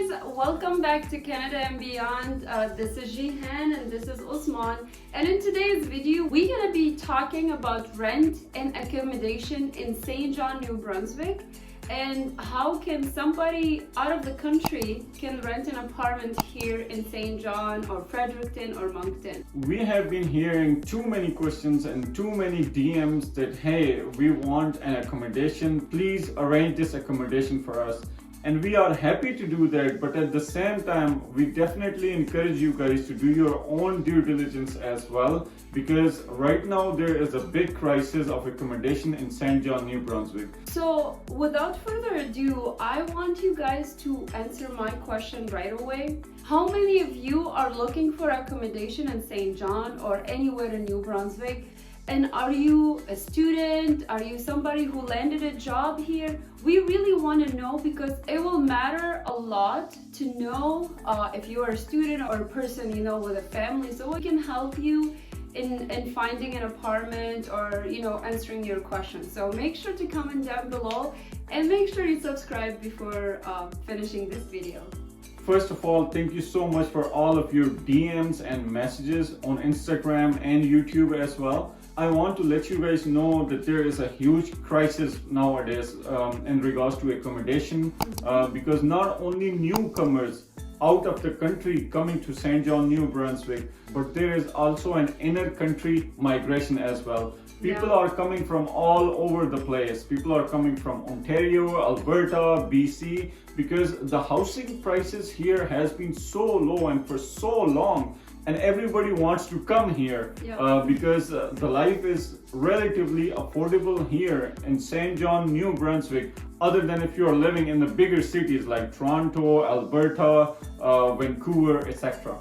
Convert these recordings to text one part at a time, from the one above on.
guys, welcome back to Canada and Beyond. This is Jihen and this is Usman. And in today's video, we're gonna be talking about rent and accommodation in St. John, New Brunswick, and how can somebody out of the country can rent an apartment here in St. John or Fredericton or Moncton. We have been hearing too many questions and too many DMs that, hey, we want an accommodation, please arrange this accommodation for us. And we are happy to do that, but at the same time, we definitely encourage you guys to do your own due diligence as well, because right now there is a big crisis of accommodation in St. John, New Brunswick. So without further ado, I want you guys to answer my question right away. How many of you are looking for accommodation in St. John or anywhere in New Brunswick? And are you a student? Are you somebody who landed a job here? We really want to know, because it will matter a lot to know if you are a student or a person, with a family, so we can help you in finding an apartment or, answering your questions. So make sure to comment down below and make sure you subscribe before finishing this video. First of all, thank you so much for all of your DMs and messages on Instagram and YouTube as well. I want to let you guys know that there is a huge crisis nowadays in regards to accommodation, because not only newcomers out of the country coming to St. John, New Brunswick, but there is also an inner country migration as well. People are coming from all over the place. People are coming from Ontario, Alberta, BC, because the housing prices here has been so low and for so long, and everybody wants to come here because the life is relatively affordable here in St. John, New Brunswick, other than if you are living in the bigger cities like Toronto, Alberta, Vancouver, etc.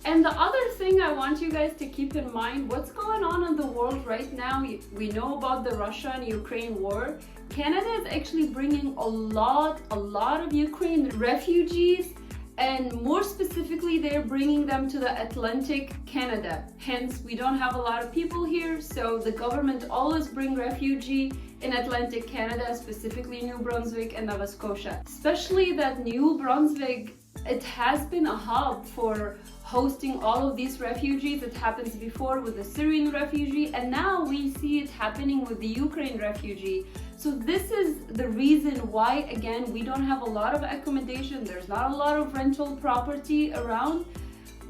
And the other thing I want you guys to keep in mind, what's going on in the world right now. We know about the Russia and Ukraine war. Canada is actually bringing a lot of Ukraine refugees, and more specifically, they're bringing them to the Atlantic Canada. Hence, we don't have a lot of people here, so the government always bring refugee in Atlantic Canada, specifically New Brunswick and Nova Scotia. Especially that New Brunswick, it has been a hub for hosting all of these refugees. It happens before with the Syrian refugee, and now we see it happening with the Ukraine refugee. So this is the reason why, again, we don't have a lot of accommodation. There's not a lot of rental property around,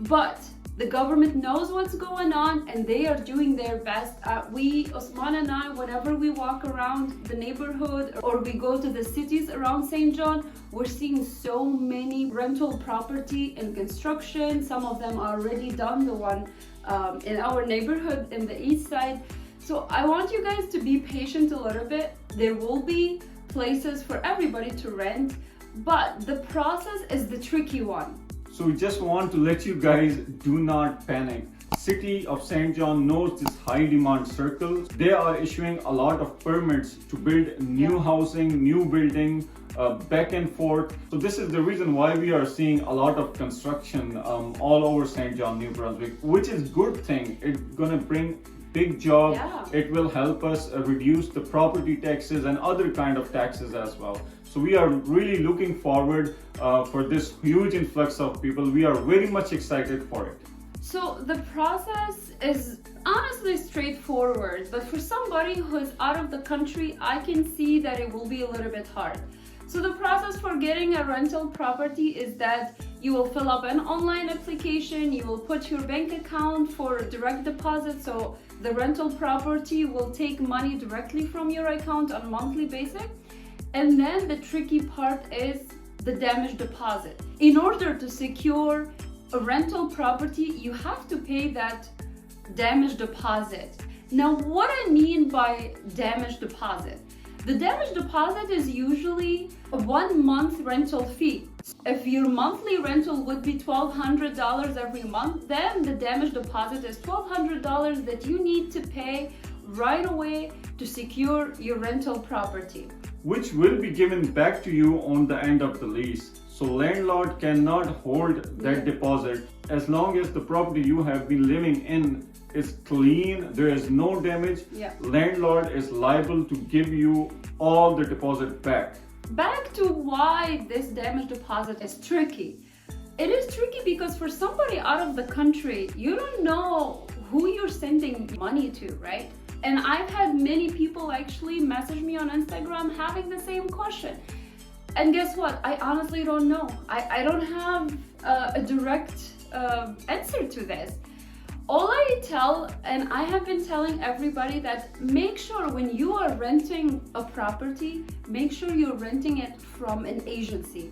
but the government knows what's going on and they are doing their best. Usman and I, whenever we walk around the neighborhood or we go to the cities around St. John, we're seeing so many rental property in construction. Some of them are already done, the one in our neighborhood in the east side. So I want you guys to be patient a little bit. There will be places for everybody to rent, but the process is the tricky one. So we just want to let you guys do not panic. City of St. John knows this high demand circle. They are issuing a lot of permits to build new housing, new building, back and forth. So this is the reason why we are seeing a lot of construction all over St. John, New Brunswick, which is good thing. It's gonna bring big job. It will help us reduce the property taxes and other kind of taxes as well. So we are really looking forward for this huge influx of people. We are very much excited for it. So the process is honestly straightforward, but for somebody who is out of the country, I can see that it will be a little bit hard. So the process for getting a rental property is that you will fill up an online application, you will put your bank account for direct deposit, so the rental property will take money directly from your account on a monthly basis. And then the tricky part is the damage deposit. In order to secure a rental property, you have to pay that damage deposit. Now, what I mean by damage deposit? The damage deposit is usually a 1 month rental fee. If your monthly rental would be $1,200 every month, then the damage deposit is $1,200 that you need to pay right away to secure your rental property, which will be given back to you on the end of the lease. So landlord cannot hold that deposit as long as the property you have been living in is clean, there is no damage. Landlord is liable to give you all the deposit back. Back to why this damage deposit is tricky. It is tricky because for somebody out of the country, you don't know who you're sending money to, right? And I've had many people actually message me on Instagram having the same question. And guess what? I honestly don't know. I don't have a direct answer to this. All I tell, and I have been telling everybody, that make sure when you are renting a property, make sure you're renting it from an agency.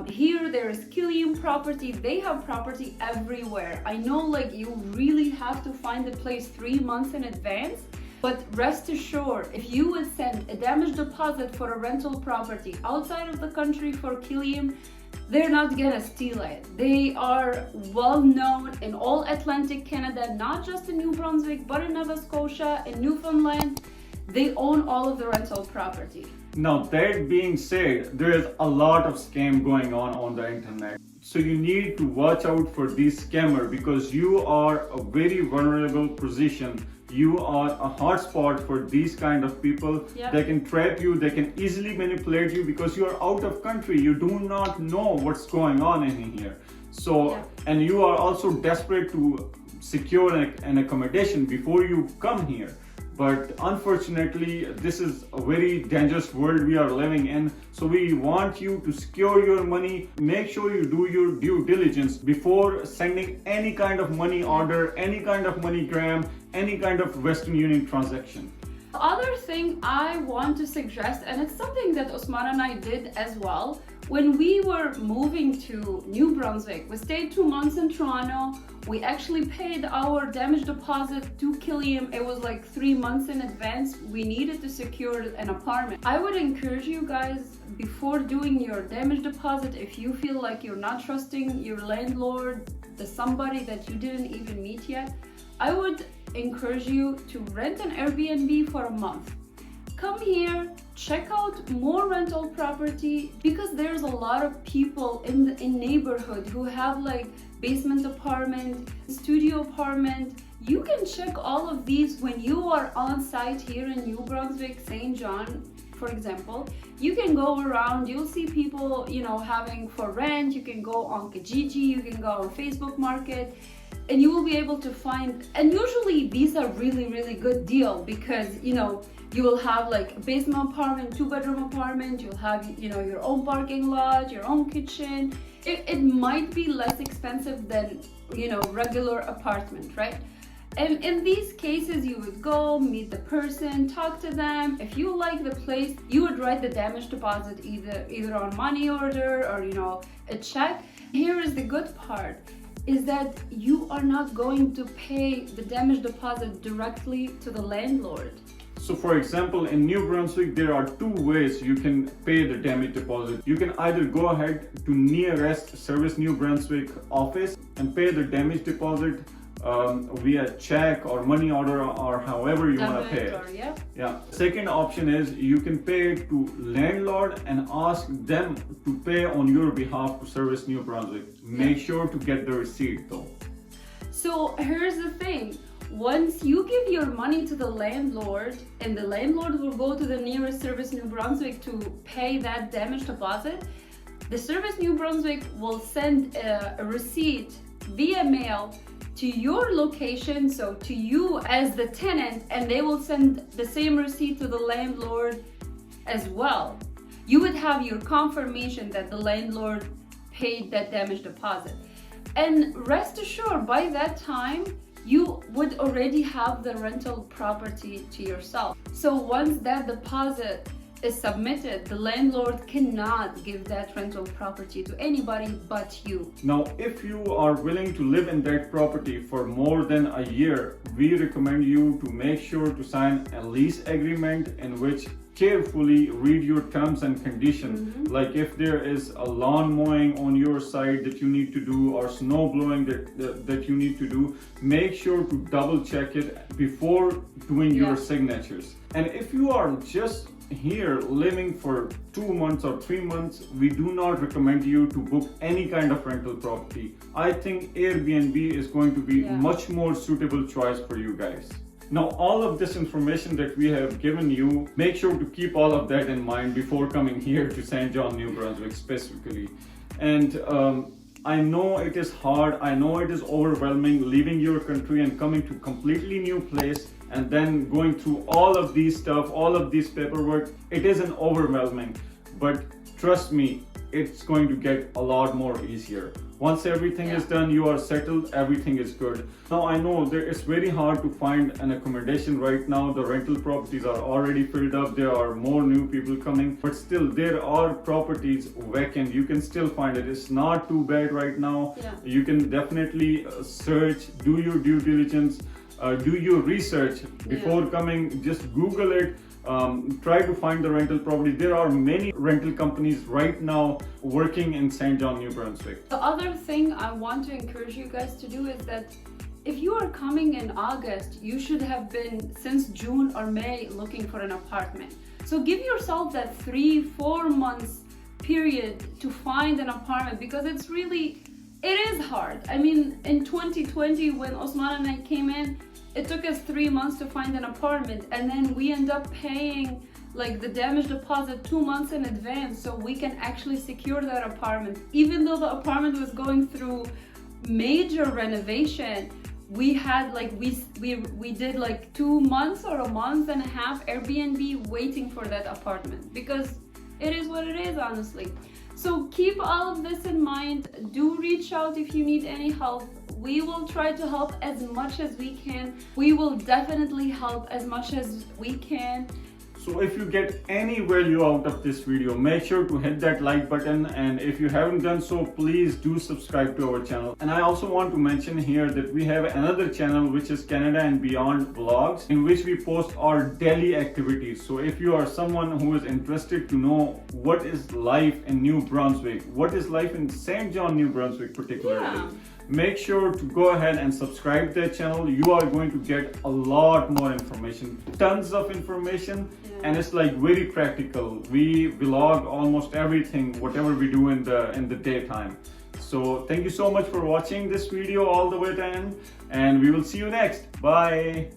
Here there is Killium property. They have property everywhere. I know, like, you really have to find the place 3 months in advance. But rest assured, if you would send a damage deposit for a rental property outside of the country for Killium, they're not gonna steal it. They are well known in all Atlantic Canada, not just in New Brunswick, but in Nova Scotia, in Newfoundland. They own all of the rental property. Now, that being said, there is a lot of scam going on the internet. So you need to watch out for these scammers because you are a very vulnerable position. You are a hotspot for these kind of people. Yep. They can trap you, they can easily manipulate you because you are out of country. You do not know what's going on in here. So, Yep. and you are also desperate to secure an accommodation before you come here. But unfortunately, this is a very dangerous world we are living in. So we want you to secure your money. Make sure you do your due diligence before sending any kind of money order, any kind of MoneyGram, any kind of Western Union transaction. The other thing I want to suggest, and it's something that Usman and I did as well, when we were moving to New Brunswick, we stayed 2 months in Toronto. We actually paid our damage deposit to Killium. It was like 3 months in advance. We needed to secure an apartment. I would encourage you guys, before doing your damage deposit, if you feel like you're not trusting your landlord, the somebody that you didn't even meet yet, I would encourage you to rent an Airbnb for a month. Come here, check out more rental property, because there's a lot of people in neighborhood who have like basement apartment, studio apartment. You can check all of these when you are on site here in New Brunswick, St. John, for example. You can go around, you'll see people, having for rent. You can go on Kijiji, you can go on Facebook Market, and you will be able to find, and usually these are really, really good deal, because you will have like a basement apartment, 2-bedroom apartment, you'll have your own parking lot, your own kitchen. It might be less expensive than regular apartment, right? And in these cases, you would go meet the person, talk to them. If you like the place, you would write the damage deposit either on money order or a check. Here is the good part, is that you are not going to pay the damage deposit directly to the landlord. So for example, in New Brunswick, there are 2 ways you can pay the damage deposit. You can either go ahead to nearest Service New Brunswick office and pay the damage deposit via check or money order, or however you want to pay it. Yeah. Second option is you can pay it to landlord and ask them to pay on your behalf to Service New Brunswick. Make sure to get the receipt though. So here's the thing. Once you give your money to the landlord, and the landlord will go to the nearest Service New Brunswick to pay that damage deposit, the Service New Brunswick will send a receipt via mail to your location, so to you as the tenant, and they will send the same receipt to the landlord as well. You would have your confirmation that the landlord paid that damage deposit. And rest assured, by that time, you would already have the rental property to yourself. So once that deposit is submitted, the landlord cannot give that rental property to anybody but you. Now, if you are willing to live in that property for more than a year, we recommend you to make sure to sign a lease agreement in which carefully read your terms and conditions. Like if there is a lawn mowing on your side that you need to do, or snow blowing that you need to do, make sure to double check it before doing your signatures. And if you are just here living for 2 months or 3 months, we do not recommend you to book any kind of rental property. I think Airbnb is going to be much more suitable choice for you guys. Now, all of this information that we have given you, make sure to keep all of that in mind before coming here to St. John, New Brunswick specifically. And I know it is hard, I know it is overwhelming leaving your country and coming to a completely new place and then going through all of these stuff, all of this paperwork. It isn't overwhelming, but trust me, it's going to get a lot more easier. Once everything is done, you are settled, everything is good. Now I know that it's very hard to find an accommodation right now. The rental properties are already filled up. There are more new people coming, but still there are properties vacant. You can still find it. It's not too bad right now. You can definitely search, do your due diligence, do your research before coming. Just Google it. Try to find the rental property. There are many rental companies right now working in St. John, New Brunswick. The other thing I want to encourage you guys to do is that if you are coming in August, you should have been since June or May looking for an apartment. So give yourself that 3-4 months period to find an apartment, because it is hard. I mean, in 2020 when Usman and I came in, it took us 3 months to find an apartment, and then we end up paying like the damage deposit 2 months in advance so we can actually secure that apartment. Even though the apartment was going through major renovation, we had like we did like 2 months or a month and a half Airbnb waiting for that apartment, because it is what it is, honestly. So keep all of this in mind. Do reach out if you need any help. We will try to help as much as we can. We will definitely help as much as we can. So if you get any value out of this video, make sure to hit that like button, and if you haven't done so, please do subscribe to our channel. And I also want to mention here that we have another channel which is Canada and Beyond Vlogs, in which we post our daily activities. So if you are someone who is interested to know what is life in New Brunswick, what is life in St. John, New Brunswick particularly, make sure to go ahead and subscribe to that channel. You are going to get a lot more information, tons of information, and it's like very practical. We vlog almost everything, whatever we do in the daytime. So thank you so much for watching this video all the way to end, and we will see you next. Bye.